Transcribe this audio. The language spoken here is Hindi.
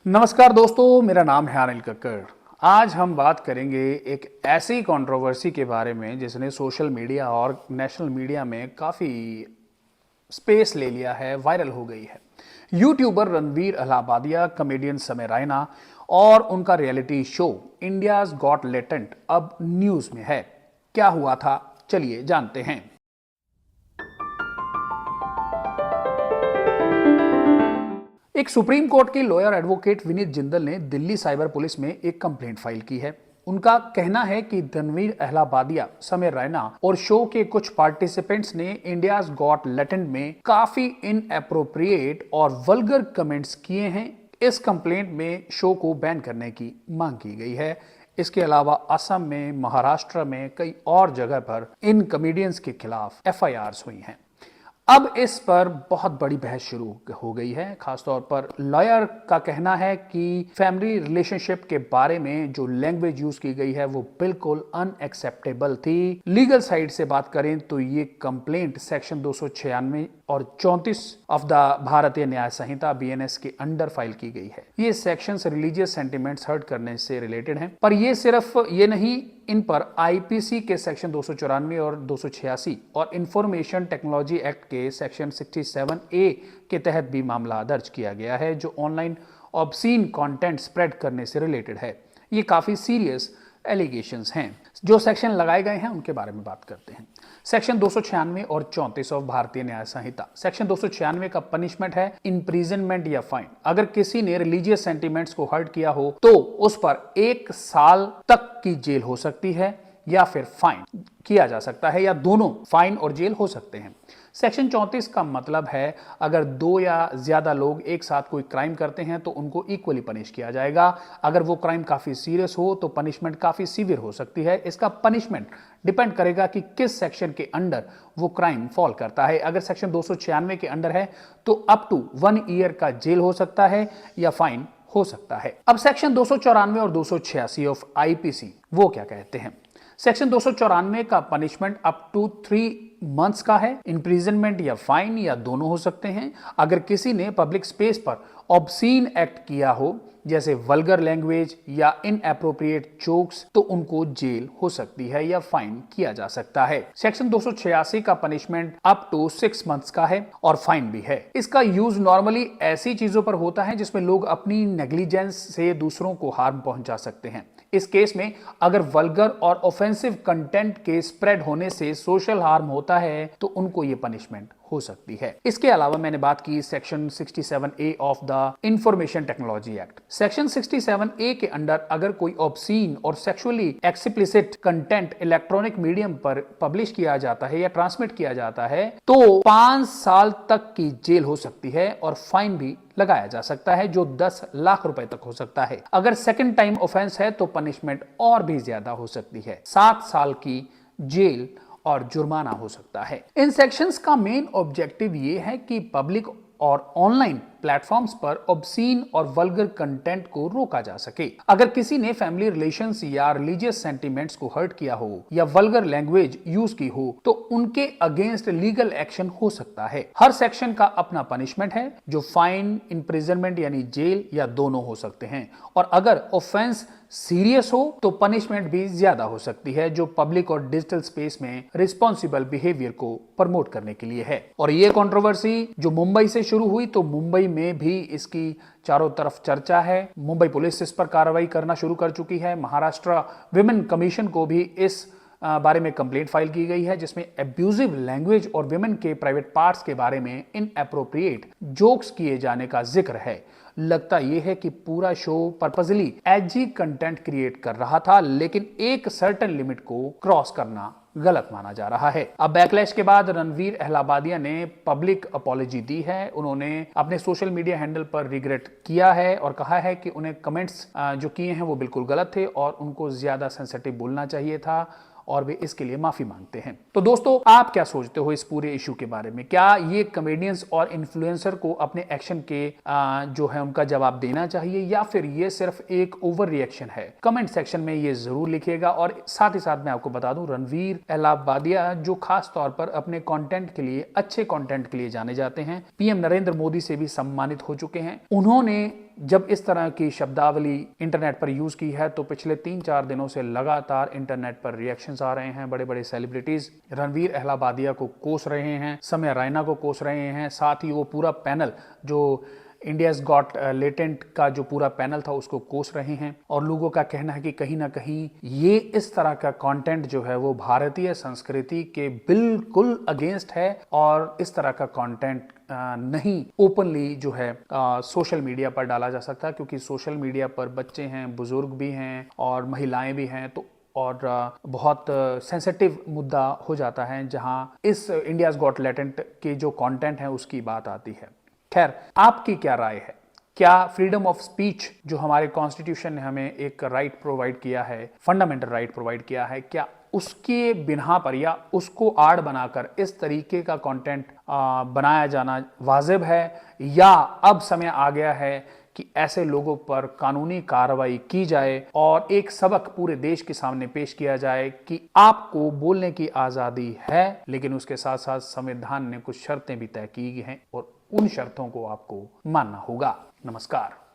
नमस्कार दोस्तों, मेरा नाम है अनिल कक्कड़। आज हम बात करेंगे एक ऐसी कंट्रोवर्सी के बारे में जिसने सोशल मीडिया और नेशनल मीडिया में काफ़ी स्पेस ले लिया है, वायरल हो गई है। यूट्यूबर रणवीर अलाहाबादिया, कॉमेडियन समय रैना और उनका reality show India's got latent अब न्यूज़ में है। क्या हुआ था, चलिए जानते हैं। एक सुप्रीम कोर्ट के लॉयर एडवोकेट विनीत जिंदल ने दिल्ली साइबर पुलिस में एक कंप्लेंट फाइल की है। उनका कहना है कि रणवीर अहलाबादिया, समय रैना और शो के कुछ पार्टिसिपेंट्स ने इंडियाज गॉट लेटेंट में काफी इनएप्रोप्रिएट और वल्गर कमेंट्स किए हैं। इस कंप्लेंट में शो को बैन करने की मांग की गई है। इसके अलावा असम में, महाराष्ट्र में, कई और जगह पर इन कॉमेडियंस के खिलाफ एफआईआर्स हुई हैं। अब इस पर बहुत बड़ी बहस शुरू हो गई है। खासतौर पर लॉयर का कहना है कि फैमिली रिलेशनशिप के बारे में जो लैंग्वेज यूज की गई है वो बिल्कुल अनएक्सेप्टेबल थी। लीगल साइड से बात करें तो ये कंप्लेंट सेक्शन 296 और 34 ऑफ द भारतीय न्याय संहिता बीएनएस के अंडर फाइल की गई है। ये सेक्शंस रिलीजियस सेंटिमेंट्स हर्ट करने से रिलेटेड हैं। पर ये सिर्फ ये नहीं, इन पर आईपीसी के सेक्शन 294 और 286 और इंफॉर्मेशन टेक्नोलॉजी एक्ट के सेक्शन 67A के तहत भी मामला दर्ज किया गया है, जो ऑनलाइन ऑब्सीन कंटेंट स्प्रेड करने से रिलेटेड है। ये काफी सीरियस एलिगेशंस हैं। जो सेक्शन लगाए गए हैं उनके बारे में बात करते हैं। सेक्शन 296 और 34 ऑफ भारतीय न्याय संहिता। सेक्शन 296 का पनिशमेंट है इम्प्रिजनमेंट या फाइन। अगर किसी ने रिलीजियस सेंटिमेंट्स को हर्ट किया हो तो उस पर 1 साल तक की जेल हो सकती है या फिर फाइन किया जा सकता है, या दोनों, फाइन और जेल हो सकते हैं। सेक्शन 34 का मतलब है अगर 2 या ज्यादा लोग एक साथ कोई क्राइम करते हैं तो उनको इक्वली पनिश किया जाएगा। अगर वो क्राइम काफी सीरियस हो तो पनिशमेंट काफी सीवियर हो सकती है। इसका पनिशमेंट डिपेंड करेगा कि किस सेक्शन के अंडर वो क्राइम फॉल करता है। अगर सेक्शन 296 के अंडर है तो अप टू 1 ईयर का जेल हो सकता है या फाइन हो सकता है। अब सेक्शन 294 और 286 ऑफ आईपीसी वो क्या कहते हैं। सेक्शन 294 का पनिशमेंट अप टू 3 मंथ्स का है। इंप्रिजनमेंट या फाइन या दोनों हो सकते हैं। अगर किसी ने पब्लिक स्पेस पर ऑब्सीन एक्ट किया हो, जैसे वल्गर लैंग्वेज या इनएप्रोप्रिएट जोक्स, तो उनको जेल हो सकती है या फाइन किया जा सकता है। सेक्शन 286 का पनिशमेंट अप टू 6 मंथ्स का है और फाइन भी है। इसका यूज नॉर्मली ऐसी चीजों पर होता है जिसमें लोग अपनी नेग्लिजेंस से दूसरों को हार्म पहुंचा सकते हैं। इस केस में अगर वल्गर और ऑफेंसिव कंटेंट के स्प्रेड होने से सोशल हार्म होता है तो उनको ये पनिशमेंट हो सकती है। इसके अलावा मैंने बात की section 67A of the information technology act. Section 67A के अंडर अगर कोई ऑब्सीन और sexually explicit content electronic medium पर पब्लिश किया जाता है या ट्रांसमिट किया जाता है तो 5 साल तक की जेल हो सकती है और फाइन भी लगाया जा सकता है, जो 10 लाख रुपए तक हो सकता है। अगर सेकंड टाइम ऑफेंस है तो पनिशमेंट और भी ज्यादा हो सकती है, 7 साल की जेल और जुर्माना हो सकता है। इन सेक्शंस का मेन ऑब्जेक्टिव ये है कि पब्लिक और ऑनलाइन प्लेटफॉर्म्स पर ऑब्सीन और वल्गर कंटेंट को रोका जा सके। अगर किसी ने फैमिली रिलेशंस या रिलीजियस सेंटिमेंट्स को हर्ट किया हो या वल्गर लैंग्वेज यूज की हो तो उनके अगेंस्ट लीगल एक्शन हो सकता है। हर सेक्शन का अपना पनिशमेंट है, जो फाइन, इंप्रिजनमेंट यानी जेल या दोनों हो सकते हैं। और अगर ऑफेंस सीरियस हो तो पनिशमेंट भी ज्यादा हो सकती है, जो पब्लिक और डिजिटल स्पेस में रिस्पॉन्सिबल बिहेवियर को प्रमोट करने के लिए है। और ये कंट्रोवर्सी जो मुंबई से शुरू हुई तो मुंबई में भी इसकी चारों तरफ चर्चा है। मुंबई पुलिस इस पर कार्रवाई करना शुरू कर चुकी है। महाराष्ट्र विमेन कमीशन को भी इस बारे में कंप्लेंट फाइल की गई है, जिसमें एब्यूजिव लैंग्वेज और विमेन के प्राइवेट पार्ट्स के बारे में इनएप्रोप्रिएट जोक्स किए जाने का जिक्र है। लगता यह है कि पूरा show purposely edgy content create कर रहा था, लेकिन एक सर्टेन लिमिट को क्रॉस करना गलत माना जा रहा है। अब बैकलैश के बाद रणवीर अहलाबादिया ने पब्लिक अपॉलॉजी दी है। उन्होंने अपने सोशल मीडिया हैंडल पर रिग्रेट किया है और कहा है कि उन्हें कमेंट्स जो किए हैं वो बिल्कुल गलत थे और उनको ज्यादा सेंसिटिव बोलना चाहिए था और वे इसके लिए माफी मांगते हैं। तो दोस्तों, आप क्या सोचते हो इस पूरे इशू के बारे में? क्या ये कॉमेडियंस और इन्फ्लुएंसर को अपने एक्शन के जो है उनका जवाब देना चाहिए, या फिर ये सिर्फ एक ओवर रिएक्शन है? कमेंट सेक्शन में ये जरूर लिखिएगा। और साथ ही साथ मैं आपको बता दूं, रणवीर अहलाबादिया जो खास तौर पर अपने कंटेंट के लिए, अच्छे कंटेंट के लिए जाने जाते हैं, पीएम नरेंद्र मोदी से भी सम्मानित हो चुके हैं। उन्होंने जब इस तरह की शब्दावली इंटरनेट पर यूज की है तो पिछले 3-4 दिनों से लगातार इंटरनेट पर रिएक्शंस आ रहे हैं। बड़े बड़े सेलिब्रिटीज रणवीर अहलावालिया को कोस रहे हैं, समय रैना को कोस रहे हैं, साथ ही वो पूरा पैनल जो इंडियाज गॉट लेटेंट का जो पूरा पैनल था उसको कोस रहे हैं। और लोगों का कहना है कि कहीं ना कहीं ये इस तरह का कंटेंट जो है वो भारतीय संस्कृति के बिल्कुल अगेंस्ट है और इस तरह का कंटेंट नहीं ओपनली जो है सोशल मीडिया पर डाला जा सकता, क्योंकि सोशल मीडिया पर बच्चे हैं, बुजुर्ग भी हैं और महिलाएं भी हैं, तो और बहुत सेंसिटिव मुद्दा हो जाता है जहां इस इंडियाज गॉट लेटेंट के जो कंटेंट है उसकी बात आती है। खैर, आपकी क्या राय है? क्या फ्रीडम ऑफ स्पीच जो हमारे कॉन्स्टिट्यूशन ने हमें एक राइट प्रोवाइड किया है, फंडामेंटल राइट प्रोवाइड किया है, क्या उसके बिना पर या उसको आड़ बनाकर इस तरीके का कंटेंट बनाया जाना वाजिब है, या अब समय आ गया है कि ऐसे लोगों पर कानूनी कार्रवाई की जाए और एक सबक पूरे देश के सामने पेश किया जाए कि आपको बोलने की आजादी है, लेकिन उसके साथ साथ संविधान ने कुछ शर्तें भी तय की हैं और उन शर्तों को आपको मानना होगा। नमस्कार।